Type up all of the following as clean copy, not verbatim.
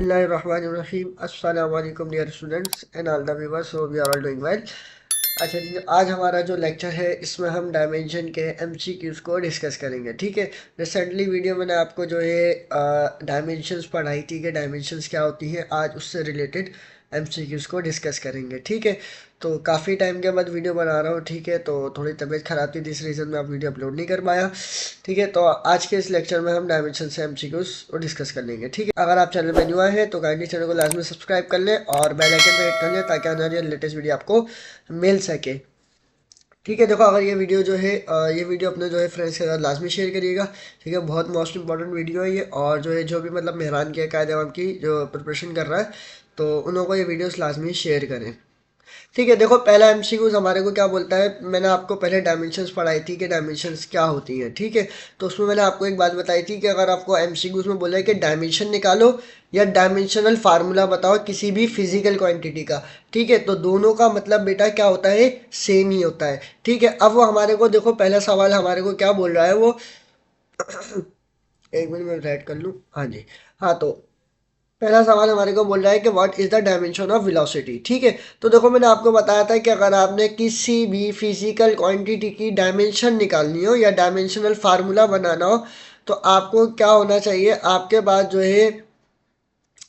बिस्मिल्लाहिर्रहमानिर्रहीम अस्सलाम वालेकुम dear students and all the viewers, hope you are all doing well. अच्छा जी, आज हमारा जो लेक्चर है इसमें हम डायमेंशन के एमसीक्यूज़ को डिस्कस करेंगे। ठीक है, रिसेंटली वीडियो मैंने आपको जो है डायमेंशंस पढ़ाई थी कि डायमेंशंस क्या होती हैं। आज उससे रिलेटेड एमसीक्यूज़ को डिस्कस करेंगे। ठीक है, तो काफ़ी टाइम के बाद वीडियो बना रहा हूँ। ठीक है, तो थोड़ी तबीयत ख़राब थी, इस रीज़न में आप वीडियो अपलोड नहीं कर पाया। ठीक है, तो आज के इस लेक्चर में हम डायमेंशन से एमसीक्यूज़ को डिस्कस कर लेंगे। ठीक है, अगर आप चैनल में न्यू आए हैं तो काइंडली चैनल को लाजमी सब्सक्राइब कर लें और बेल आइकन पर हिट कर लें ताकि आने वाली लेटेस्ट वीडियो आपको मिल सके। ठीक है, देखो अगर ये वीडियो जो है ये वीडियो अपने जो है फ्रेंड्स के साथ लाजमी शेयर करिएगा। ठीक है, बहुत मोस्ट इंपॉर्टेंट वीडियो है ये, और जो है जो भी मतलब मेहरान किया कायदे अवाम की जो प्रिपरेशन कर रहा है तो उन लोगों को ये वीडियोस लाजमी शेयर करें। ठीक है, देखो पहला एमसीक्यूज हमारे को क्या बोलता है। मैंने आपको पहले डायमेंशंस पढ़ाई थी कि डायमेंशंस क्या होती हैं। ठीक है, तो उसमें मैंने आपको एक बात बताई थी कि अगर आपको एमसीक्यूज में बोला है कि डायमेंशन निकालो या डायमेंशनल फार्मूला बताओ किसी भी फिजिकल क्वांटिटी का। ठीक है, तो दोनों का मतलब बेटा क्या होता है, सेम ही होता है। ठीक है, अब वो हमारे को देखो पहला सवाल हमारे को क्या बोल रहा है वो एक मिनट में राइट कर लूँ। हाँ जी, हाँ तो पहला सवाल हमारे को बोल रहा है कि what is the dimension of velocity. ठीक है, तो देखो मैंने आपको बताया था कि अगर आपने किसी भी फिजिकल क्वांटिटी की डायमेंशन निकालनी हो या डायमेंशनल फार्मूला बनाना हो तो आपको क्या होना चाहिए, आपके पास जो है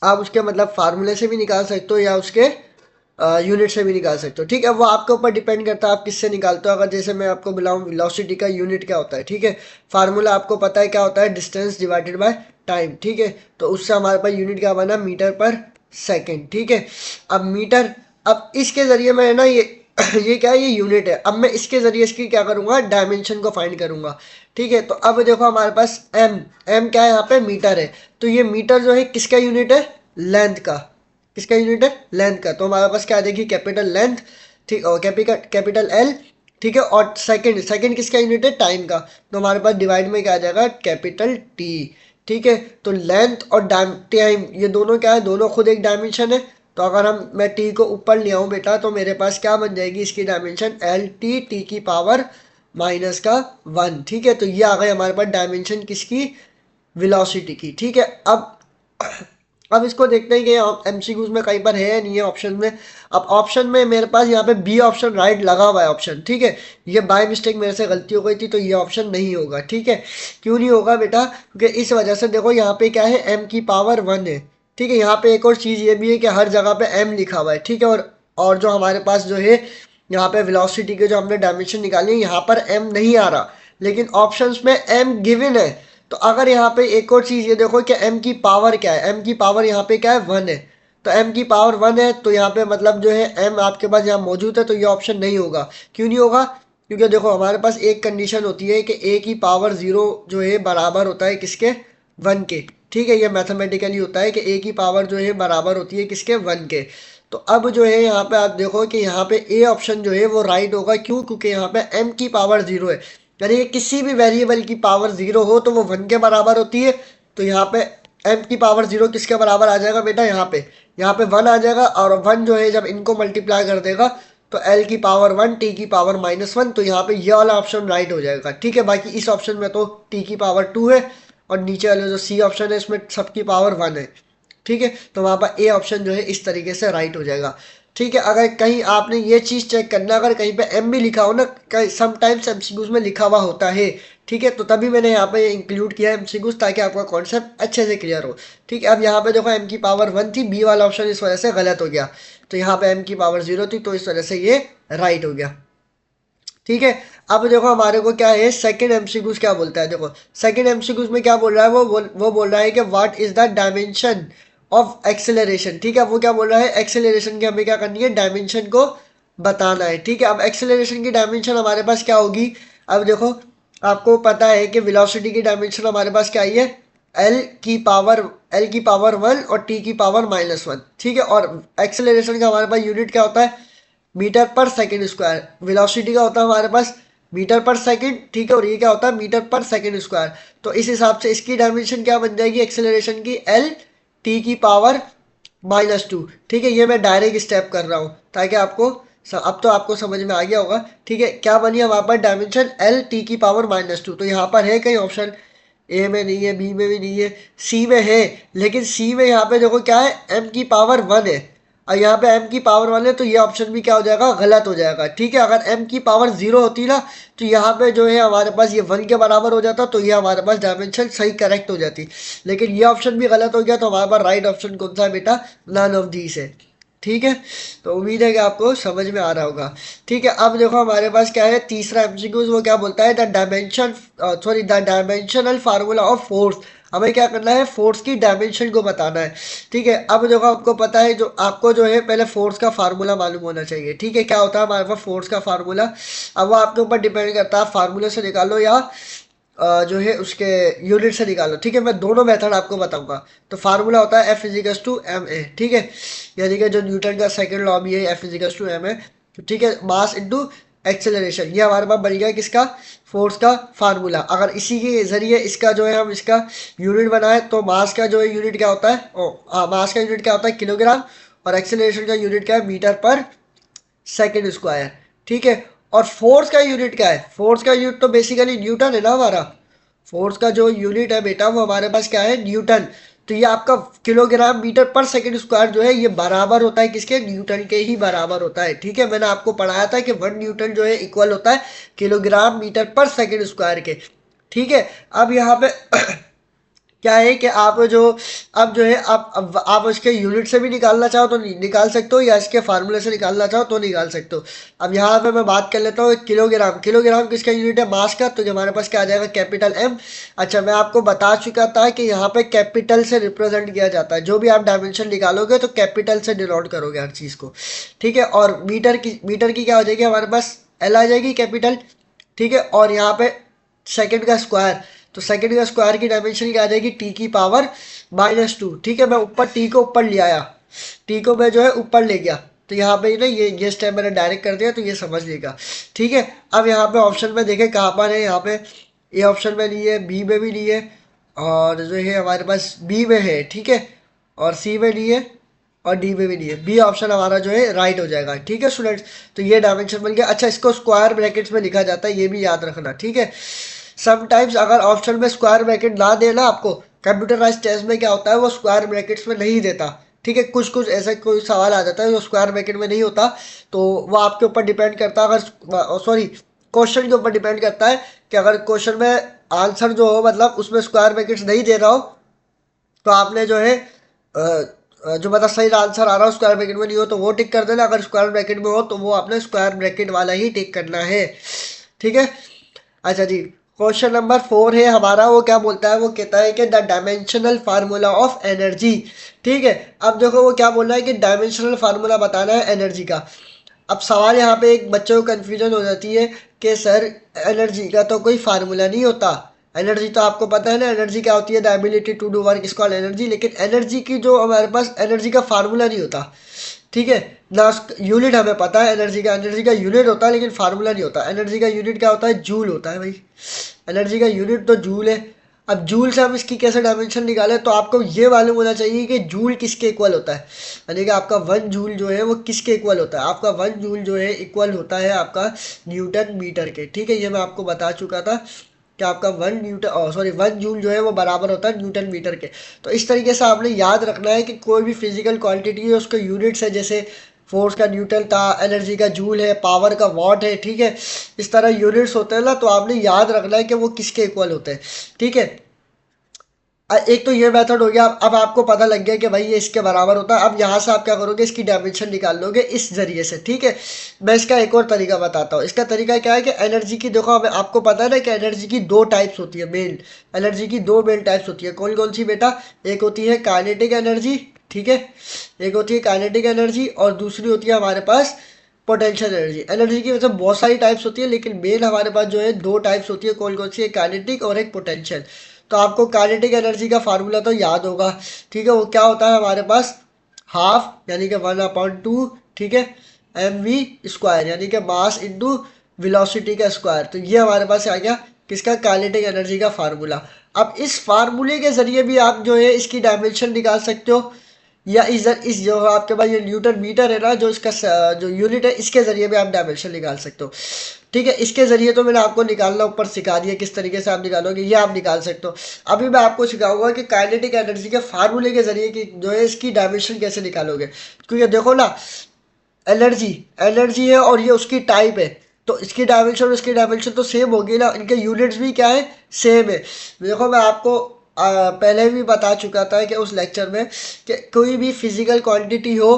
आप उसके मतलब फार्मूले से भी निकाल सकते हो या उसके यूनिट से भी निकाल सकते हो। ठीक है, वो आपके ऊपर डिपेंड करता है आप किससे निकालते हो। अगर जैसे मैं आपको बुलाऊं वेलोसिटी का यूनिट क्या होता है। ठीक है, फार्मूला आपको पता है क्या होता है, डिस्टेंस डिवाइडेड बाय टाइम। ठीक है, तो उससे हमारे पास यूनिट क्या बना, मीटर पर सेकेंड। ठीक है, अब मीटर, अब इसके जरिए मैं ना ये क्या है, ये यूनिट है। अब मैं इसके जरिए इसकी क्या करूंगा, डायमेंशन को फाइंड करूंगा। ठीक है, तो अब देखो हमारे पास एम क्या है, यहाँ पे मीटर है। तो ये मीटर जो है किसका यूनिट है, लेंथ का। किसका यूनिट है, लेंथ का। तो हमारे पास क्या देखिए, कैपिटल लेंथ, ठीक, और कैपिटल एल। ठीक है, और सेकंड, सेकंड किसका यूनिट है, टाइम का। तो हमारे पास डिवाइड में क्या आ जाएगा, कैपिटल टी। ठीक है, तो लेंथ और टाइम ये दोनों क्या है, दोनों खुद एक डायमेंशन है। तो अगर मैं टी को ऊपर ले आऊँ बेटा तो मेरे पास क्या बन जाएगी इसकी डायमेंशन, एल टी, टी की पावर माइनस का 1। ठीक है, तो ये आ गई हमारे पास डायमेंशन किसकी, वेलोसिटी की। ठीक है, अब इसको देखते हैं कि एमसीक्यूज में कहीं पर है या नहीं है ऑप्शन में। अब ऑप्शन में मेरे पास यहाँ पे बी ऑप्शन राइट लगा हुआ है ऑप्शन। ठीक है, ये बाय मिस्टेक मेरे से गलती हो गई थी तो ये ऑप्शन नहीं होगा। ठीक है, क्यों नहीं होगा बेटा, क्योंकि इस वजह से देखो यहाँ पे क्या है, एम की पावर 1 है। ठीक है, यहाँ पे एक और चीज़ ये भी है कि हर जगह पे एम लिखा हुआ है। ठीक है, और जो हमारे पास जो है यहाँ पे वेलोसिटी के जो हमने डायमेंशन निकाली है यहाँ पर एम नहीं आ रहा, लेकिन ऑप्शंस में एम गिवन है। तो अगर यहाँ पे एक और चीज़ ये देखो कि m की पावर क्या है, m की पावर यहाँ पे क्या है, 1 है। तो m की पावर 1 है तो यहाँ पे मतलब जो है m आपके पास यहाँ मौजूद है, तो ये ऑप्शन नहीं होगा। क्यों नहीं होगा, क्योंकि देखो हमारे पास एक कंडीशन होती है कि a की पावर 0 जो है बराबर होता है किसके, 1 के। ठीक है, ये मैथमेटिकली होता है कि a की पावर जो है बराबर होती है किसके, 1 के। तो अब जो है यहाँ पे आप देखो कि यहाँ पे ए ऑप्शन जो है वो राइट होगा। क्यों, क्योंकि यहाँ पे m की पावर 0 है, यानी किसी भी वेरिएबल की पावर 0 हो तो वो 1 के बराबर होती है। तो यहाँ पे m की पावर 0 किसके बराबर आ जाएगा बेटा, यहाँ पे 1 आ जाएगा, और 1 जो है जब इनको मल्टीप्लाई कर देगा तो l की पावर 1, t की पावर -1। तो यहाँ पे ये वाला ऑप्शन राइट हो जाएगा। ठीक है, बाकी इस ऑप्शन में तो t की पावर 2 है और नीचे वाले जो सी ऑप्शन है इसमें सबकी पावर 1 है। ठीक है, तो वहाँ पर ए ऑप्शन जो है इस तरीके से राइट हो जाएगा। ठीक है, अगर कहीं आपने ये चीज़ चेक करना, अगर कहीं पे एम भी लिखा हो ना, कहीं समटाइम्स एमसीक्यूज में लिखा हुआ होता है। ठीक है, तो तभी मैंने यहाँ पे इंक्लूड किया है एमसीक्यूज ताकि आपका कॉन्सेप्ट अच्छे से क्लियर हो। ठीक है, अब यहाँ पे देखो एम की पावर 1 थी, बी वाला ऑप्शन इस वजह से गलत हो गया। तो यहाँ पे एम की पावर 0 थी तो इस वजह से ये राइट हो गया। ठीक है, अब देखो हमारे को क्या है, सेकंड एमसीक्यूज क्या बोलता है। देखो सेकंड एमसीक्यूज में क्या बोल रहा है, वो बोल रहा है कि what is the dimension of acceleration. ठीक है, वो क्या बोल रहा है, एक्सेलरेशन की हमें क्या करनी है, डायमेंशन को बताना है। ठीक है, अब एक्सेलरेशन की डायमेंशन हमारे पास क्या होगी। अब देखो आपको पता है कि वेलोसिटी की डायमेंशन हमारे पास क्या आई है, एल की पावर 1 और टी की पावर -1। ठीक है, और एक्सेलरेशन का हमारे पास यूनिट क्या होता है, मीटर पर सेकंड स्क्वायर। वेलोसिटी का होता है हमारे पास मीटर पर सेकंड। ठीक है, और ये क्या होता है, मीटर पर सेकंड स्क्वायर। तो इस हिसाब से इसकी डायमेंशन क्या बन जाएगी एक्सेलरेशन की, एल टी की पावर -2। ठीक है, ये मैं डायरेक्ट स्टेप कर रहा हूँ ताकि आपको अब तो आपको समझ में आ गया होगा। ठीक है, क्या बनी हमारे पास डायमेंशन, एल टी की पावर -2। तो यहाँ पर है कहीं ऑप्शन, ए में नहीं है, बी में भी नहीं है, सी में है, लेकिन सी में यहाँ पे देखो क्या है, एम की पावर 1 है, और यहाँ पे एम की पावर 1 है, तो ये ऑप्शन भी क्या हो जाएगा, गलत हो जाएगा। ठीक है, अगर एम की पावर 0 होती ना, तो यहाँ पे जो है हमारे पास ये 1 के बराबर हो जाता, तो ये हमारे पास डायमेंशन सही करेक्ट हो जाती, लेकिन ये ऑप्शन भी गलत हो गया, तो हमारे पास राइट ऑप्शन कौन सा है बेटा, नन ऑफ दीस है। ठीक है, तो उम्मीद है कि आपको समझ में आ रहा होगा। ठीक है, अब देखो हमारे पास क्या है, तीसरा एमसीक्यूज, वो क्या बोलता है, the dimensional formula of force. हमें क्या करना है, फोर्स की डायमेंशन को बताना है। ठीक है, अब देखो आपको पता है, जो आपको जो है पहले फोर्स का फार्मूला मालूम होना चाहिए। ठीक है, क्या होता है हमारे पास फोर्स का फार्मूला, अब वो आपके ऊपर डिपेंड करता है, फार्मूले से निकालो या जो है उसके यूनिट से निकालो। ठीक है, मैं दोनों मेथड आपको बताऊंगा। तो फार्मूला होता है F equals to m a. ठीक है, यानी कि जो न्यूटन का सेकंड लॉ भी है, F equals to m a. ठीक है, मास इनटू एक्सेलरेशन, ये हमारे पास बन गया किसका, फोर्स का फार्मूला। अगर इसी के जरिए इसका जो है हम इसका यूनिट बनाए, तो मास का जो है यूनिट क्या होता है, मास का यूनिट क्या होता है, किलोग्राम, और एक्सेलरेशन का यूनिट क्या है, मीटर पर सेकेंड स्क्वायर। ठीक है, और फोर्स का यूनिट क्या है, फोर्स का यूनिट तो बेसिकली न्यूटन है ना हमारा, फोर्स का जो यूनिट है बेटा वो हमारे पास क्या है, न्यूटन। तो ये आपका किलोग्राम मीटर पर सेकंड स्क्वायर जो है ये बराबर होता है किसके, न्यूटन के ही बराबर होता है। ठीक है, मैंने आपको पढ़ाया था कि 1 न्यूटन जो है इक्वल होता है किलोग्राम मीटर पर सेकंड स्क्वायर के। ठीक है, अब यहाँ पे क्या है कि आप जो, अब जो है आप उसके यूनिट से भी निकालना चाहो तो निकाल सकते हो, या इसके फार्मूले से निकालना चाहो तो निकाल सकते हो। अब यहाँ पे मैं बात कर लेता हूँ किलोग्राम, किलोग्राम किसका यूनिट है, मास का, तो हमारे पास क्या आ जाएगा, कैपिटल एम। अच्छा, मैं आपको बता चुका था कि यहाँ पे कैपिटल से रिप्रेजेंट किया जाता है, जो भी आप डायमेंशन निकालोगे तो कैपिटल से डिनोट करोगे हर चीज़ को। ठीक है, और मीटर की क्या हो जाएगी हमारे पास, एल आ जाएगी कैपिटल। ठीक है, और यहाँ पे सेकंड का स्क्वायर, तो सेकंड का स्क्वायर की डायमेंशन क्या आ जाएगी, टी की पावर -2। ठीक है, मैं ऊपर टी को ऊपर ले आया, टी को मैं जो है ऊपर ले गया, तो यहाँ पे ना ये स्टेप मैंने डायरेक्ट कर दिया, तो ये समझ लेगा। ठीक है, अब यहाँ पे ऑप्शन में देखें कहाँ पर है, यहाँ पे ए ऑप्शन में नहीं है, बी में भी नहीं है, और जो है हमारे पास बी में है। ठीक है, और सी में नहीं है, और डी में भी नहीं है, बी ऑप्शन हमारा जो है राइट हो जाएगा। ठीक है स्टूडेंट्स, तो ये डायमेंशन बन गया। अच्छा, इसको स्क्वायर ब्रैकेट्स में लिखा जाता है, ये भी याद रखना। ठीक है, समटाइम्स अगर ऑप्शन में स्क्वायर ब्रैकेट ना देना आपको, कंप्यूटराइज टेस्ट में क्या होता है, वो स्क्वायर ब्रैकेट्स में नहीं देता। ठीक है, कुछ कुछ ऐसा कोई सवाल आ जाता है जो स्क्वायर ब्रैकेट में नहीं होता, तो वो आपके ऊपर डिपेंड करता है, अगर सॉरी क्वेश्चन के ऊपर डिपेंड करता है, कि अगर क्वेश्चन में आंसर जो हो मतलब उसमें स्क्वायर ब्रैकेट्स नहीं दे रहा हो, तो आपने जो है जो मतलब सही आंसर आ रहा हो स्क्वायर ब्रैकेट में नहीं हो तो वो टिक कर देना, अगर स्क्वायर ब्रैकेट में हो तो वो आपने स्क्वायर ब्रैकेट वाला ही टिक करना है। ठीक है, अच्छा जी, क्वेश्चन नंबर 4 है हमारा, वो क्या बोलता है, वो कहता है कि the dimensional formula of energy. ठीक है, अब देखो वो क्या बोल रहा है कि डायमेंशनल फार्मूला बताना है एनर्जी का। अब सवाल यहाँ पे एक बच्चों को कन्फ्यूजन हो जाती है कि सर एनर्जी का तो कोई फार्मूला नहीं होता, एनर्जी तो आपको पता है ना, एनर्जी क्या होती है, the ability to do work is called energy, लेकिन एनर्जी की जो हमारे पास एनर्जी का फार्मूला नहीं होता। ठीक है ना, यूनिट हमें पता है एनर्जी का यूनिट होता है, लेकिन फार्मूला नहीं होता। एनर्जी का यूनिट क्या होता है, जूल होता है भाई, एनर्जी का यूनिट तो जूल है। अब जूल से हम इसकी कैसे डायमेंशन निकालें, तो आपको ये मालूम होना चाहिए कि जूल किसके इक्वल होता है, यानी कि आपका 1 जूल जो है वो किसके इक्वल होता है, आपका 1 जूल जो है इक्वल होता है आपका न्यूटन मीटर के। ठीक है, ये मैं आपको बता चुका था कि आपका 1 जूल जो है वो बराबर होता है न्यूटन मीटर के। तो इस तरीके से आपने याद रखना है कि कोई भी फिजिकल क्वांटिटी है उसका यूनिट्स है, जैसे फोर्स का न्यूटन था, एनर्जी का जूल है, पावर का वॉट है। ठीक है, इस तरह यूनिट्स होते हैं ना, तो आपने याद रखना है कि वो किसके इक्वल होते हैं। ठीक है, एक तो ये मेथड हो गया, अब आपको पता लग गया कि भाई ये इसके बराबर होता है। अब यहाँ से आप क्या करोगे, इसकी डायमेंशन निकाल लोगे इस जरिए से। ठीक है, मैं इसका एक और तरीका बताता हूँ। इसका तरीका क्या है कि एनर्जी की देखो, हमें आपको पता है ना कि एनर्जी की 2 टाइप्स होती है मेन, एनर्जी की 2 मेन टाइप्स होती है। कौन कौन सी बेटा, एक होती है काइनेटिक एनर्जी, ठीक है, एक होती है काइनेटिक एनर्जी, और दूसरी होती है हमारे पास पोटेंशियल एनर्जी। एनर्जी की वैसे बहुत सारी टाइप्स होती है, लेकिन मेन हमारे पास जो है 2 टाइप्स होती है। कौन कौन सी, एक काइनेटिक और एक पोटेंशियल। तो आपको काइनेटिक एनर्जी का फार्मूला तो याद होगा। ठीक है, वो क्या होता है हमारे पास, हाफ यानी कि 1/2, ठीक है, एम वी स्क्वायर यानी कि मास इंटू वेलोसिटी का स्क्वायर। तो ये हमारे पास आ गया किसका, काइनेटिक एनर्जी का फार्मूला। अब इस फार्मूले के जरिए भी आप जो है इसकी डायमेंशन निकाल सकते हो, या इस जो आपके पास ये न्यूटन मीटर है ना, जो इसका जो यूनिट है, इसके जरिए भी आप डायमेंशन निकाल सकते हो। ठीक है, इसके ज़रिए तो मैंने आपको निकालना ऊपर सिखा दिया किस तरीके से आप निकालोगे, ये आप निकाल सकते हो। अभी मैं आपको सिखाऊंगा कि काइनेटिक एनर्जी के फार्मूले के ज़रिए कि जो है इसकी डायमेंशन कैसे निकालोगे। क्योंकि देखो ना, एनर्जी एनर्जी है और ये उसकी टाइप है, तो इसकी डायमेंशन और इसकी डायमेंशन तो सेम होगी ना, इनके यूनिट्स भी क्या है, सेम है। देखो मैं आपको पहले भी बता चुका था कि उस लेक्चर में कि कोई भी फिजिकल क्वांटिटी हो,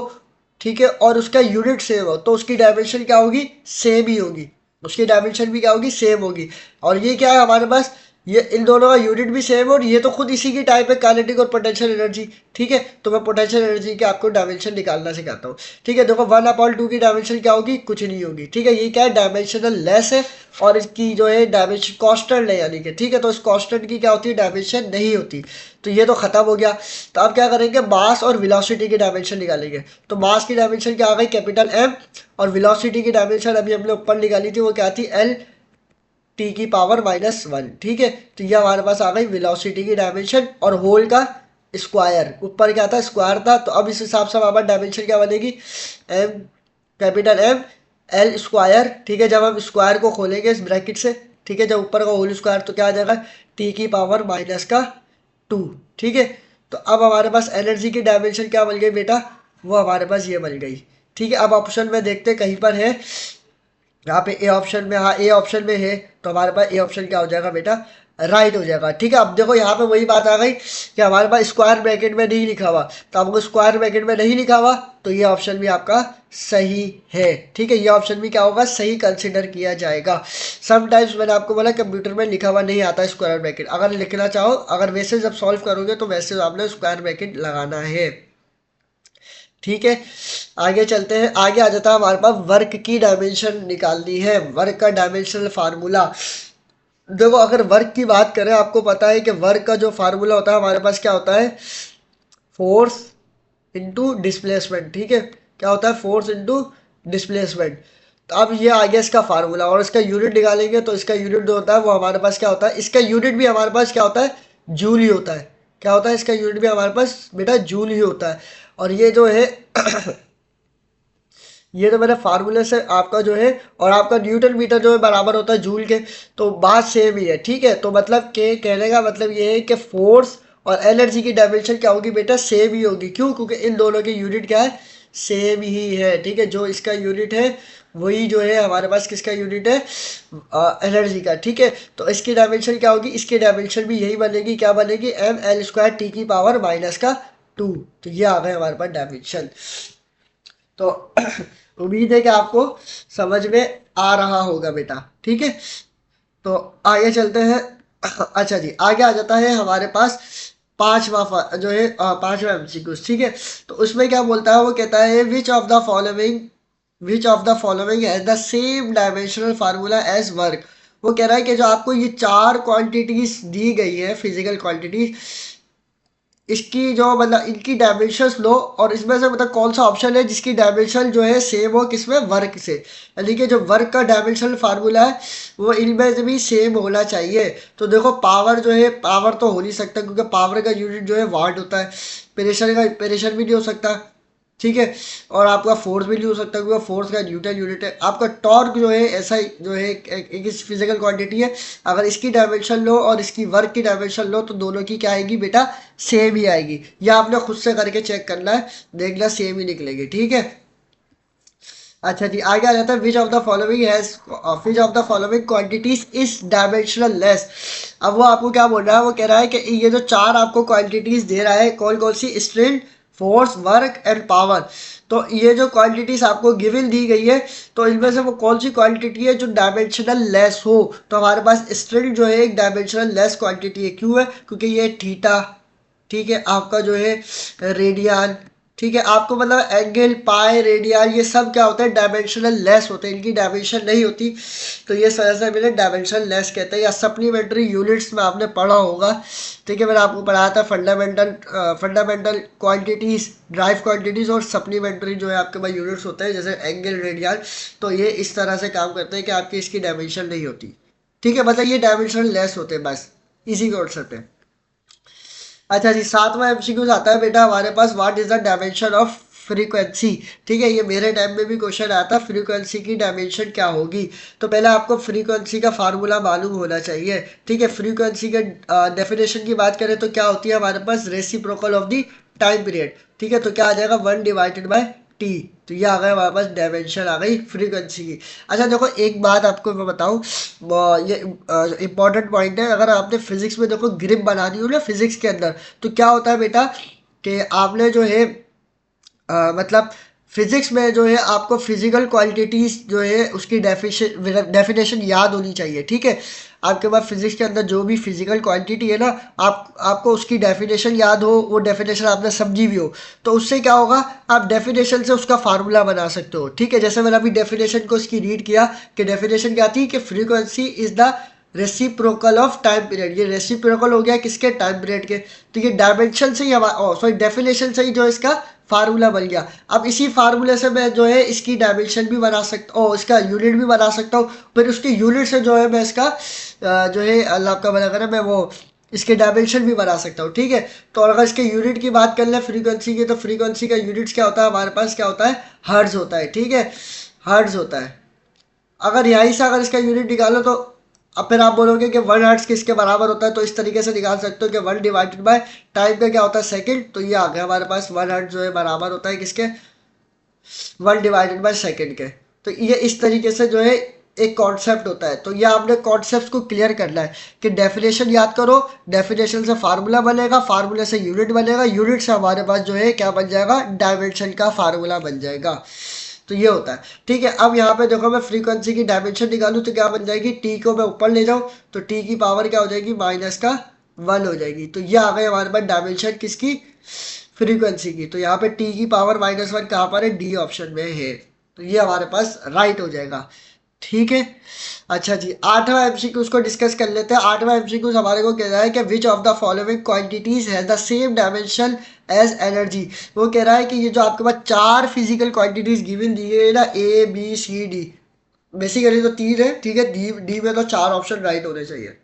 ठीक है, और उसका यूनिट सेम हो तो उसकी डायमेंशन क्या होगी, सेम ही होगी, उसकी डायमेंशन भी क्या होगी, सेम होगी। और ये क्या है हमारे पास, ये इन दोनों का यूनिट भी सेम और ये तो खुद इसी की टाइप है, काइनेटिक और पोटेंशियल एनर्जी। ठीक है, तो मैं पोटेंशियल एनर्जी की आपको डायमेंशन निकालना सिखाता हूँ। ठीक है, देखो 1/2 की डायमेंशन क्या होगी, कुछ नहीं होगी। ठीक है, ये क्या है, डायमेंशनल लेस है और इसकी जो है डायमेंशन कांस्टेंट है यानी कि, ठीक है, तो इस कांस्टेंट की क्या होती है, डायमेंशन नहीं होती। तो ये तो खत्म हो गया। तो अब क्या करेंगे, मास और वेलोसिटी की डायमेंशन निकालेंगे। तो मास की डायमेंशन क्या आ गई, कैपिटल एम, और वेलोसिटी की डायमेंशन अभी हमने ऊपर निकाली थी, वो क्या थी, एल टी की पावर -1। ठीक है, तो ये हमारे पास आ गई वेलोसिटी की डायमेंशन और होल का स्क्वायर, ऊपर क्या था, स्क्वायर था। तो अब इस हिसाब से हमारे डायमेंशन क्या बनेगी, M, capital M, L square. ठीक है, जब हम स्क्वायर को खोलेंगे इस ब्रैकेट से, ठीक है, जब ऊपर का होल स्क्वायर, तो क्या आ जाएगा, टी की पावर -2। ठीक है, तो अब हमारे पास एनर्जी की डायमेंशन क्या बन गई बेटा, वो हमारे पास ये बन गई। ठीक है, अब ऑप्शन में देखते कहीं पर है, यहाँ पे ए ऑप्शन में, हाँ ए ऑप्शन में है, तो हमारे पास ए ऑप्शन क्या हो जाएगा बेटा, राइट हो जाएगा। ठीक है, अब देखो यहाँ पे वही बात आ गई कि हमारे पास स्क्वायर ब्रैकेट में नहीं लिखा हुआ, तो आपको स्क्वायर ब्रैकेट में नहीं लिखा हुआ तो ये ऑप्शन भी आपका सही है। ठीक है, ये ऑप्शन भी क्या होगा, सही कंसिडर किया जाएगा। समटाइम्स मैंने आपको बोला कंप्यूटर में लिखा हुआ नहीं आता स्क्वायर ब्रैकेट, अगर लिखना चाहो, अगर वैसे जब सॉल्व करोगे तो वैसे आपने स्क्वायर ब्रैकेट लगाना है। ठीक है, आगे चलते हैं, आगे आ जाता है हमारे पास वर्क की डायमेंशन निकालनी है, वर्क का डायमेंशनल फार्मूला। देखो अगर वर्क की बात करें, आपको पता है कि वर्क का जो फार्मूला होता है हमारे पास क्या होता है, फोर्स इनटू डिस्प्लेसमेंट। ठीक है, क्या होता है, फोर्स इनटू डिस्प्लेसमेंट। तो अब ये आ गया इसका फार्मूला, और इसका यूनिट निकालेंगे तो इसका यूनिट जो होता है वो हमारे पास क्या होता है, इसका यूनिट भी हमारे पास क्या होता है, जूल ही होता है। क्या होता है, इसका यूनिट भी हमारे पास बेटा जूल ही होता है। और ये जो है ये तो मेरे फार्मूले से आपका जो है, और आपका न्यूटन मीटर जो है बराबर होता है जूल के, तो बात सेम ही है। ठीक है, तो मतलब के कहने का मतलब ये है कि फोर्स और एनर्जी की डायमेंशन क्या होगी बेटा, सेम ही होगी। क्यों, क्योंकि इन दोनों के यूनिट क्या है, सेम ही है। ठीक है, जो इसका यूनिट है वही जो है हमारे पास किसका यूनिट है, एनर्जी का। ठीक है, तो इसकी डायमेंशन क्या होगी, इसकी डायमेंशन भी यही बनेगी, क्या बनेगी, एम एल स्क्वायर टी की पावर -2। तो ये आ गए हमारे पास डायमेंशन। तो उम्मीद है कि आपको समझ में आ रहा होगा बेटा। ठीक है, तो आगे चलते हैं। अच्छा जी, आगे आ जाता है हमारे पास जो है पांचवा एमसीक्यूज। ठीक है, तो उसमें क्या बोलता है, वो कहता है which of the following has the same dimensional formula as work. वो कह रहा है कि जो आपको ये 4 क्वांटिटीज दी गई है, फिजिकल क्वांटिटीज, इसकी जो मतलब इनकी डायमेंशंस लो, और इसमें से मतलब कौन सा ऑप्शन है जिसकी डायमेंशन जो है सेम हो किसमें, वर्क से। यानी कि जो वर्क का डायमेंशनल फार्मूला है वो इनमें से भी सेम होना चाहिए। तो देखो पावर जो है, पावर तो हो नहीं सकता क्योंकि पावर का यूनिट जो है वाट होता है। प्रेशर भी नहीं हो सकता। ठीक है, और आपका फोर्स भी नहीं हो सकता क्योंकि फोर्स का न्यूटन यूनिट है। आपका टॉर्क जो है ऐसा ही जो है एक फिजिकल क्वांटिटी है। अगर इसकी डायमेंशन लो और इसकी वर्क की डायमेंशन लो तो दोनों की क्या आएगी बेटा, सेम ही आएगी। या आपने खुद से करके चेक करना है, देखना सेम ही निकलेगी। ठीक है, अच्छा जी, आगे आ जाता है which of the following quantities is dimensional less. अब वो आपको क्या बोल रहा है, वो कह रहा है कि ये जो 4 आपको क्वांटिटीज दे रहा है, कौन कौन सी, strength, force, work and power. तो ये जो क्वांटिटीज आपको गिवन दी गई है, तो इनमें से वो कौन सी क्वांटिटी है जो डायमेंशनल लेस हो। तो हमारे पास स्ट्रेंथ जो है एक डायमेंशनल लेस क्वांटिटी है। क्यों है, क्योंकि ये थीटा, ठीक है, आपका जो है रेडियन, ठीक है, आपको मतलब एंगल, पाई, रेडियन, ये सब क्या होता है, डायमेंशनल लेस होते हैं, इनकी डायमेंशन नहीं होती। तो ये सर से मैंने डायमेंशनल लेस कहते हैं, या सप्लीमेंट्री यूनिट्स में आपने पढ़ा होगा। ठीक है, मैंने आपको पढ़ाया था फंडामेंटल क्वांटिटीज, ड्राइव क्वांटिटीज, और सप्लीमेंट्री जो है आपके पास यूनिट्स होते हैं जैसे एंगल, रेडियन। तो ये इस तरह से काम करते हैं कि आपकी इसकी डायमेंशन नहीं होती। ठीक है, मतलब ये डायमेंशनल लेस होते हैं, बस इसी कॉन्सेप्ट है। अच्छा जी, 7वां एमसीक्यू आता है बेटा हमारे पास, what is the dimension of frequency. ठीक है, ये मेरे टाइम में भी क्वेश्चन आया था, फ्रीक्वेंसी की डायमेंशन क्या होगी। तो पहले आपको फ्रीक्वेंसी का फार्मूला मालूम होना चाहिए। ठीक है, फ्रीक्वेंसी के डेफिनेशन की बात करें तो क्या होती है हमारे पास, reciprocal of the time period. ठीक है, तो क्या आ जाएगा, 1/T। तो ये आ गया हमारे पास, डायमेंशन आ गई फ्रीक्वेंसी की। अच्छा देखो, एक बात आपको मैं बताऊं, ये इंपॉर्टेंट पॉइंट है। अगर आपने फिजिक्स में देखो ग्रिप बनानी हो ना फिजिक्स के अंदर, तो क्या होता है बेटा कि आपने जो है मतलब फिजिक्स में जो है आपको फिजिकल क्वांटिटीज जो है उसकी डेफिनेशन याद होनी चाहिए। ठीक है, आपके पास फिजिक्स के अंदर जो भी फिजिकल क्वांटिटी है ना, आपको उसकी डेफिनेशन याद हो, वो डेफिनेशन आपने समझी भी हो, तो उससे क्या होगा, आप डेफिनेशन से उसका फार्मूला बना सकते हो। ठीक है, जैसे मैंने अभी डेफिनेशन को उसकी रीड किया कि डेफिनेशन क्या थी कि frequency is the reciprocal of time period. ये रेसिप्रोकल हो गया किसके, टाइम पीरियड के। तो ये डायमेंशन से ही सॉरी डेफिनेशन से ही जो इसका फार्मूला बन गया। अब इसी फार्मूले से मैं जो है इसकी डायमेंशन भी बना सकता हूँ, इसका यूनिट भी बना सकता हूँ, फिर उसकी यूनिट से जो है मैं इसका जो है अल्लाह आपका भला करे, मैं वो इसके डायमेंशन भी बना सकता हूँ। ठीक है, तो अगर इसके यूनिट की बात कर ले फ्रीक्वेंसी की, तो फ्रीक्वेंसी का यूनिट्स क्या होता है हमारे पास, क्या होता है, हर्ट्ज होता है। ठीक है, हर्ट्ज होता है। अगर यहीं से अगर इसका यूनिट निकालो तो अब फिर आप बोलोगे कि 1 हर्ट्ज किसके बराबर होता है, तो इस तरीके से निकाल सकते हो कि 1/टाइम का क्या होता है, सेकंड। तो ये आ गया हमारे पास, 1 हर्ट्ज जो है बराबर होता है किसके, 1/सेकंड के। तो ये इस तरीके से जो है एक कॉन्सेप्ट होता है। तो ये आपने कॉन्सेप्ट को क्लियर करना है कि डेफिनेशन याद करो, डेफिनेशन से फार्मूला बनेगा, फार्मूले से यूनिट बनेगा, यूनिट से हमारे पास जो है क्या बन जाएगा, डायमेंशन का फार्मूला बन जाएगा। तो ये होता है। ठीक है, अब यहाँ पे देखो मैं फ्रीक्वेंसी की डायमेंशन निकालूं तो क्या बन जाएगी, टी को मैं ऊपर ले जाऊं तो टी की पावर क्या हो जाएगी, -1 हो जाएगी। तो ये आ गई हमारे पास डायमेंशन किसकी, फ्रीक्वेंसी की। तो यहाँ पे टी की पावर -1 कहाँ पर है, डी ऑप्शन में है। तो ये हमारे पास राइट हो जाएगा। ठीक है, अच्छा जी, 8वां एमसीक्यू को डिस्कस कर लेते हैं। 8वां एमसीक्यू हमारे को कह रहा है कि which of the following quantities has the same dimension as energy. वो कह रहा है कि ये जो आपके पास 4 फिजिकल क्वांटिटीज गिवन दी है ना, A B C D, basically तो 3 है। ठीक है, डी डी में तो 4 ऑप्शन राइट होने चाहिए।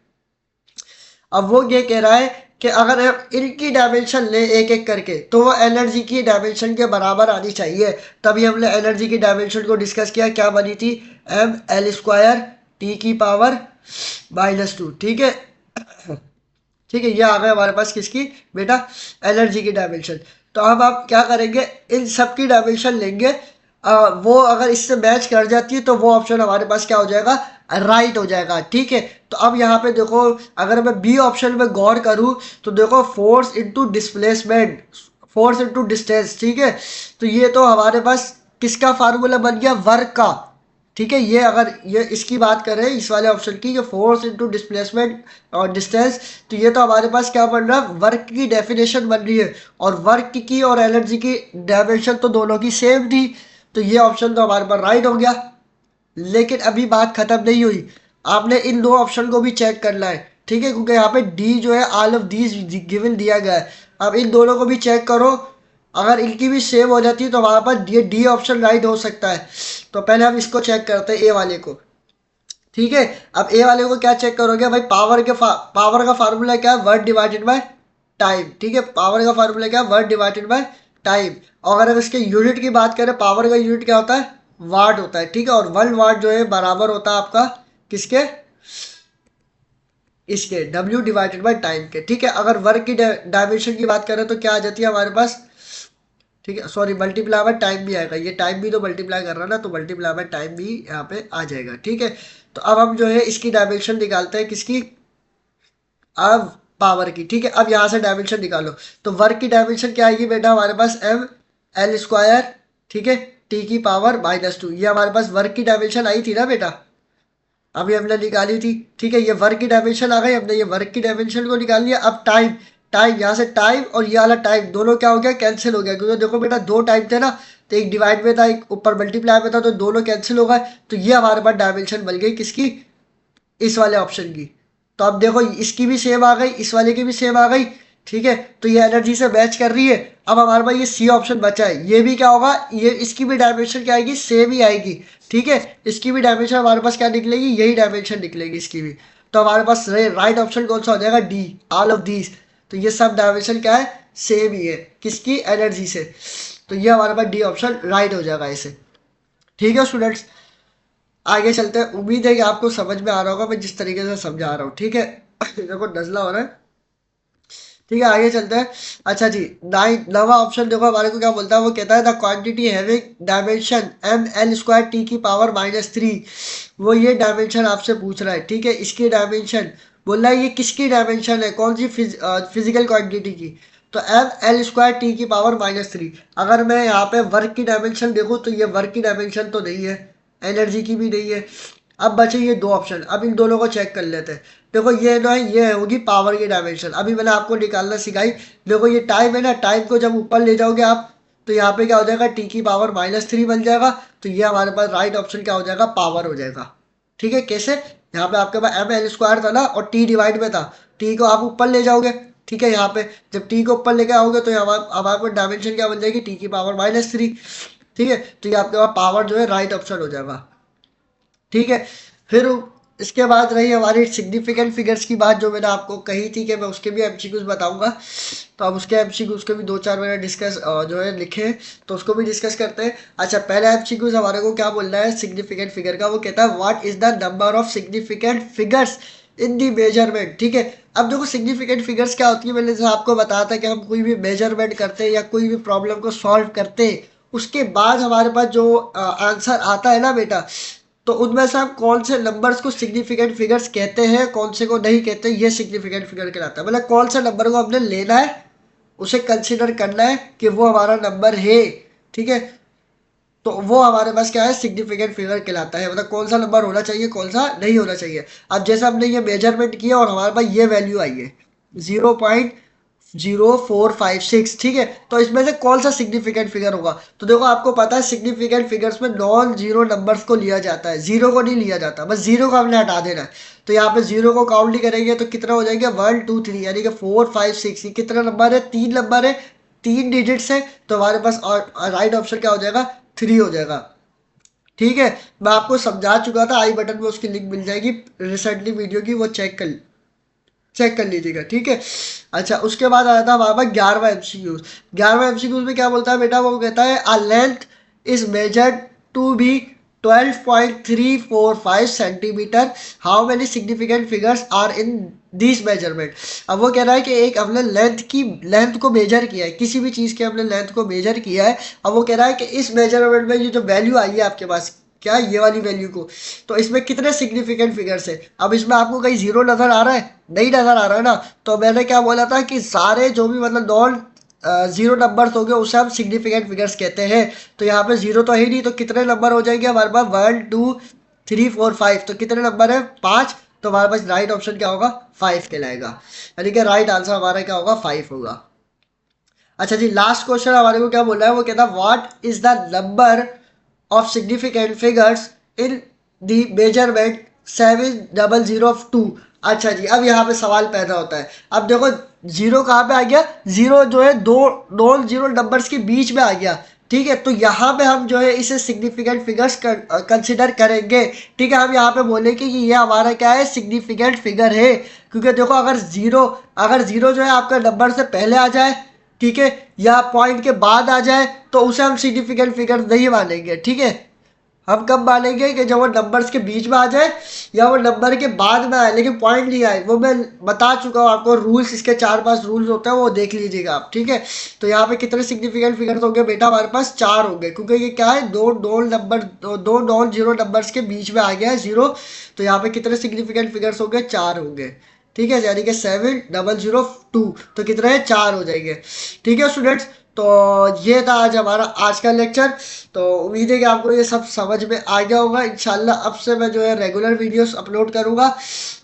अब वो ये कह रहा है कि अगर हम इनकी डायमेंशन ले एक एक करके तो वो एनर्जी की डायमेंशन के बराबर आनी चाहिए। तभी हमने एनर्जी की डायमेंशन को डिस्कस किया, क्या बनी थी, mL² टी की पावर -2। ठीक है, ठीक है, ये आ गया हमारे पास किसकी बेटा, एनर्जी की डायमेंशन। तो अब आप क्या करेंगे, इन सब की डायमेंशन लेंगे, वो अगर इससे मैच कर जाती है तो वो ऑप्शन हमारे पास क्या हो जाएगा, राइट हो जाएगा। ठीक है, तो अब यहाँ पे देखो, अगर मैं बी ऑप्शन में गौर करूँ तो देखो, force into displacement, force into distance. ठीक है, तो ये तो हमारे पास किसका फार्मूला बन गया, वर्क का। ठीक है, ये अगर ये इसकी बात करें इस वाले ऑप्शन की, फोर्स इनटू डिस्प्लेसमेंट और डिस्टेंस, तो ये तो हमारे पास क्या बन रहा है, वर्क की डेफिनेशन बन रही है। और वर्क की और एनर्जी की डायमेंशन तो दोनों की सेम थी, तो ये ऑप्शन तो हमारे पास राइट हो गया। लेकिन अभी बात खत्म नहीं हुई, आपने इन दो ऑप्शन को भी चेक करना है। ठीक है, क्योंकि यहाँ पे डी जो है ऑल ऑफ दीज गिवन दिया गया है। अब इन दोनों को भी चेक करो, अगर इनकी भी सेम हो जाती है तो हमारे पास ये डी ऑप्शन राइट हो सकता है। तो पहले हम इसको चेक करते हैं, ए वाले को। ठीक है, अब ए वाले को क्या चेक करोगे भाई, पावर का फार्मूला क्या है, वर्क/टाइम। ठीक है, पावर का फार्मूला क्या है, वर्क/टाइम। और अगर इसके यूनिट की बात करें, पावर का यूनिट क्या होता है, वाट होता है। ठीक है, और 1 वाट जो है बराबर होता है आपका किसके, इसके W/टाइम के। ठीक है, अगर वर्क की डायमेंशन की बात करें तो क्या आ जाती है हमारे पास, ठीक है, सॉरी, मल्टीप्लाई बाय टाइम भी आएगा, ये टाइम भी तो मल्टीप्लाई कर रहा है ना, तो मल्टीप्लाई बाय टाइम भी यहाँ पे आ जाएगा। ठीक है, तो अब हम जो है इसकी डायमेंशन निकालते हैं किसकी, अब पावर की। ठीक है, अब यहाँ से डायमेंशन निकालो, तो वर्क की डायमेंशन क्या आएगी बेटा हमारे पास, mL²। ठीक है, टी की पावर -2, ये हमारे पास वर्क की डायमेंशन आई थी ना बेटा, अभी हमने निकाली थी। ठीक है, ये वर्क की डायमेंशन आ गई, हमने ये वर्क की डायमेंशन को निकाल लिया। अब टाइम, टाइम यहाँ से टाइम और ये वाला टाइम दोनों क्या हो गया, कैंसिल हो गया, क्योंकि देखो बेटा 2 टाइम थे ना, तो एक डिवाइड में था एक ऊपर मल्टीप्लाई में था, तो दोनों कैंसिल हो गए। तो ये हमारे पास डायमेंशन बन गई किसकी, इस वाले ऑप्शन की। तो अब देखो इसकी भी सेम आ गई, इस वाले की भी सेम आ गई। ठीक है, तो ये एनर्जी से मैच कर रही है। अब हमारे पास ये सी ऑप्शन बचा है, ये भी क्या होगा, ये इसकी भी डायमेंशन क्या आएगी, सेम ही आएगी। ठीक है, इसकी भी डायमेंशन हमारे पास क्या निकलेगी, यही डायमेंशन निकलेगी इसकी भी। तो हमारे पास राइट ऑप्शन कौन सा हो जाएगा, डी, ऑल ऑफ दीज। तो ये सब डायमेंशन क्या है, सेम ही है, किसकी, एनर्जी से। तो ये हमारे पास डी ऑप्शन राइट हो जाएगा इसे। ठीक है स्टूडेंट्स, आगे चलते हैं। उम्मीद है कि आपको समझ में आ रहा होगा मैं जिस तरीके से समझा रहा हूँ। ठीक है देखो नजला हो रहा है। ठीक है आगे चलते हैं। अच्छा जी, नवा ऑप्शन देखो हमारे को क्या बोलता है, वो कहता है the quantity having dimension M L square T की पावर -3। वो ये डायमेंशन आपसे पूछ रहा है। ठीक है, इसकी डायमेंशन बोल रहा है ये किसकी डायमेंशन है, कौन सी फिजिकल क्वांटिटी की। तो एम एल स्क्वायर टी की पावर -3। अगर मैं यहाँ पे वर्क की डायमेंशन देखूँ तो ये वर्क की डायमेंशन तो नहीं है, एनर्जी की भी नहीं है। अब बचे ये दो ऑप्शन, अब इन दोनों को चेक कर लेते हैं। देखो ये ना ये होगी पावर की डायमेंशन, अभी मैंने आपको निकालना सिखाई। देखो ये टाइम है ना, टाइम को जब ऊपर ले जाओगे आप तो यहाँ पे क्या हो जाएगा, टी की पावर -3 बन जाएगा। तो ये हमारे पास राइट ऑप्शन क्या हो जाएगा, पावर हो जाएगा। ठीक है, कैसे, यहाँ पे आपके पास एम एल स्क्वायर था ना और टी डिवाइड में था, टी को आप ऊपर ले जाओगे। ठीक है, यहाँ पे जब टी को ऊपर लेके आओगे तो यहाँ हमारे पास डायमेंशन क्या बन जाएगी, टी की पावर -3। ठीक है, तो ये आपके पास पावर जो है राइट ऑप्शन हो जाएगा। ठीक है, फिर इसके बाद रही हमारी सिग्निफिकेंट फिगर्स की बात, जो मैंने आपको कही थी कि मैं उसके भी एमसीक्यूज बताऊंगा। तो अब उसके एमसीक्यूज के भी 2-4 मैंने डिस्कस जो है लिखे हैं, तो उसको भी डिस्कस करते हैं। अच्छा, पहला एमसीक्यूज हमारे को क्या बोल रहा है सिग्निफिकेंट फिगर का, वो कहता है what is the number of significant figures in the measurement. ठीक है, अब देखो सिग्निफिकेंट फिगर्स क्या होती है, मैंने जैसे आपको बताया था कि हम कोई भी मेजरमेंट करते हैं या कोई भी प्रॉब्लम को सॉल्व करते हैं, उसके बाद हमारे पास जो आंसर आता है ना बेटा, तो उनमें से हम कौन से नंबर्स को सिग्निफिकेंट फिगर्स कहते हैं, कौन से को नहीं कहते, ये सिग्निफिकेंट फिगर कहलाता है। मतलब कौन से नंबर को हमने लेना है, उसे कंसिडर करना है कि वो हमारा नंबर है। ठीक है, तो वो हमारे पास क्या है, सिग्निफिकेंट फिगर कहलाता है। मतलब कौन सा नंबर होना चाहिए, कौन सा नहीं होना चाहिए। अब जैसे हमने ये मेजरमेंट किया और हमारे पास ये वैल्यू आई है 0.0456। ठीक है, तो इसमें से कौन सा सिग्निफिकेंट फिगर होगा। तो देखो आपको पता है सिग्निफिकेंट फिगर्स में नॉन जीरो नंबर्स को लिया जाता है, जीरो को नहीं लिया जाता, बस जीरो को हमने हटा देना है। तो यहाँ पे जीरो को काउंट नहीं करेंगे तो कितना हो जाएगा 1 2 3, यानी कि 4 5 6। ये कितना नंबर है, 3 नंबर है, 3 डिजिट्स है। तो हमारे पास राइट ऑप्शन क्या हो जाएगा, 3 हो जाएगा। ठीक है, मैं आपको समझा चुका था, आई बटन में उसकी लिंक मिल जाएगी रिसेंटली वीडियो की, वो चेक कर लीजिएगा। ठीक है, अच्छा उसके बाद आया था हमारे पास 11वां एमसीक्यूज। 11वां एमसीक्यूज में क्या बोलता है बेटा, वो कहता है a length is measured to be 12.345 centimetre, how many significant figures are in this measurement. अब वो कह रहा है कि एक हमने लेंथ को मेजर किया है, किसी भी चीज़ के हमने लेंथ को मेजर किया है। अब वो कह रहा है कि इस मेजरमेंट में ये जो वैल्यू आई है आपके पास, क्या ये वाली वैल्यू को, तो इसमें कितने सिग्निफिकेंट फिगर्स है। अब इसमें आपको कहीं जीरो नजर आ रहा है, नहीं नजर आ रहा है ना। तो मैंने क्या बोला था कि सारे जो भी मतलब नॉन जीरो नंबर्स हो गए उसे हम सिग्निफिकेंट फिगर्स कहते हैं। तो यहाँ पे जीरो तो है ही नहीं, तो कितने नंबर हो जाएंगे हमारे पास 1 2 3 4 5। तो कितने नंबर है, 5। तो हमारे पास राइट ऑप्शन क्या होगा, 5 कहलाएगा। यानी कि राइट आंसर हमारा क्या होगा, 5 होगा। अच्छा जी, लास्ट क्वेश्चन हमारे को क्या बोल रहा है, वो कहता है what is the number of significant figures in the measurement 7002। अच्छा जी, अब यहाँ पे सवाल पैदा होता है। अब देखो जीरो कहाँ पे आ गया, जीरो जो है दो नॉन जीरो नंबर्स के बीच में आ गया। ठीक है, तो यहाँ पे हम जो है इसे सिग्निफिकेंट फिगर्स कंसिडर करेंगे। ठीक है, हम यहाँ पे बोलेंगे कि ये हमारा क्या है, सिग्निफिकेंट फिगर है। क्योंकि देखो अगर जीरो जो है आपका नंबर से पहले आ जाए, ठीक है, या पॉइंट के बाद आ जाए, तो उसे हम सिग्निफिकेंट फिगर नहीं मानेंगे। ठीक है, हम कब मानेंगे कि जब वो नंबर्स के बीच में आ जाए या वो नंबर के बाद में आए लेकिन पॉइंट नहीं आए। वो मैं बता चुका हूँ आपको रूल्स, इसके 4-5 रूल्स होते हैं, वो देख लीजिएगा आप। ठीक है, तो यहाँ पे कितने सिग्निफिकेंट फिगर्स होंगे बेटा, हमारे पास 4 होंगे। क्योंकि ये क्या है, दो नॉन जीरो नंबर्स के बीच में आ गया है जीरो। तो यहाँ पे कितने सिग्निफिकेंट फिगर्स होंगे, 4 होंगे। ठीक है, यानी कि 7002। तो कितने हैं, 4 हो जाएंगे। ठीक है स्टूडेंट्स, तो ये था आज का लेक्चर। तो उम्मीद है कि आपको ये सब समझ में आ गया होगा। इंशाल्लाह अब से मैं जो है रेगुलर वीडियोस अपलोड करूँगा।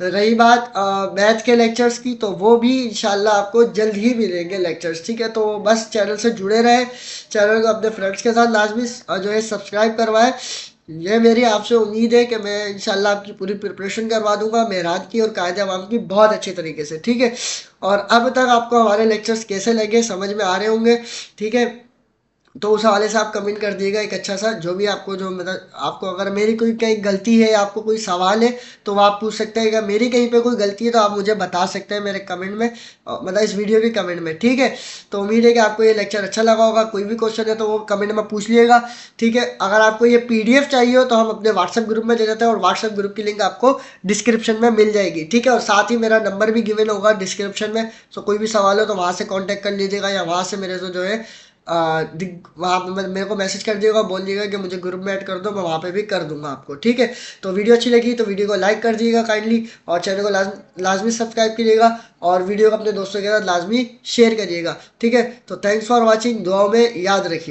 रही बात मैथ के लेक्चर्स की, तो वो भी इंशाल्लाह आपको जल्द ही मिलेंगे लेक्चर्स। ठीक है, तो बस चैनल से जुड़े रहे, चैनल को अपने फ्रेंड्स के साथ लाजमी जो है सब्सक्राइब करवाएं। ये मेरी आपसे उम्मीद है कि मैं इंशाल्लाह आपकी पूरी प्रिपरेशन करवा दूंगा मेराज की और कायदे अवाम की बहुत अच्छे तरीके से। ठीक है, और अब तक आपको हमारे लेक्चर्स कैसे लगे, समझ में आ रहे होंगे। ठीक है, तो उस हवाले से आप कमेंट कर दिएगा एक अच्छा सा, जो भी आपको, जो मतलब आपको अगर मेरी कोई कहीं गलती है या आपको कोई सवाल है तो वो आप पूछ सकते हैं। अगर मेरी कहीं पे कोई गलती है तो आप मुझे बता सकते हैं मेरे कमेंट में, मतलब इस वीडियो के कमेंट में, ठीक है। तो उम्मीद है कि आपको ये लेक्चर अच्छा लगा होगा। कोई भी क्वेश्चन है तो वो कमेंट में पूछ लिएगा, ठीक है। अगर आपको ये पीडीएफ चाहिए हो तो हम अपने व्हाट्सएप ग्रुप में दे देते हैं, और व्हाट्सएप ग्रुप की लिंक आपको डिस्क्रिप्शन में मिल जाएगी, ठीक है। और साथ ही मेरा नंबर भी गिवन होगा डिस्क्रिप्शन में, तो कोई भी सवाल हो तो वहाँ से कॉन्टैक्ट कर लीजिएगा, या वहाँ से मेरे से जो है वहाँ पे मेरे को मैसेज कर दिएगा, बोल दिएगा कि मुझे ग्रुप में ऐड कर दो, मैं वहाँ पे भी कर दूंगा आपको, ठीक है। तो वीडियो अच्छी लगी तो वीडियो को लाइक कर दिएगा काइंडली, और चैनल को लाजमी सब्सक्राइब कीजिएगा, और वीडियो को अपने दोस्तों के साथ लाजमी शेयर करिएगा, ठीक है। तो थैंक्स फॉर वॉचिंग, दुआओं में याद रखिए।